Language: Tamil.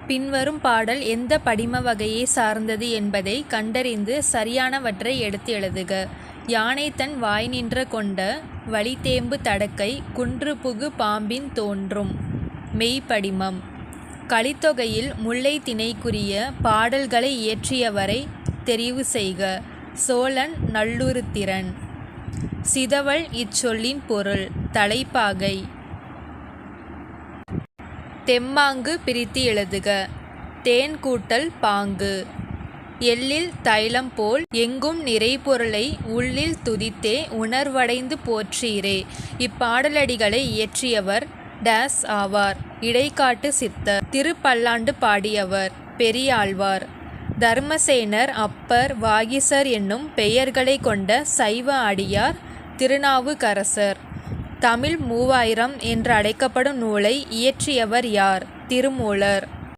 பின்வரும் பாடல் எந்த படிம வகையை சார்ந்தது என்பதை கண்டறிந்து சரியானவற்றை எடுத்து எழுதுக. யானை தன் வாய் நின்ற கொண்ட வலிதேம்பு தடக்கை குன்று புகு பாம்பின் தோன்றும். மெய்ப்படிமம். கலித்தொகையில் முல்லை திணைக்குரிய பாடல்களை இயற்றியவரை தெரிவு செய்க. சோழன் நல்லுருத்திரன். சிதவல் இச்சொல்லின் பொருள். தலைப்பாகை. தெம்மாங்கு பிரித்து எழுதுக. தேன் கூட்டல் பாங்கு. எள்ளில் தைலம் போல் எங்கும் நிறைபொருளை உள்ளில் துதித்தே உணர்வடைந்து போற்றீரே. இப்பாடலடிகளை இயற்றியவர் டேஸ் ஆவார். இடைக்காட்டு சித்தர். திருப்பல்லாண்டு பாடியவர் பெரியாழ்வார். தர்மசேனர், அப்பர், வாகீசர் என்னும் பெயர்களை கொண்ட சைவ அடியார் திருநாவுக்கரசர். தமிழ் 3000 என்று அழைக்கப்படும் நூலை இயற்றியவர் யார்? திருமூலர்.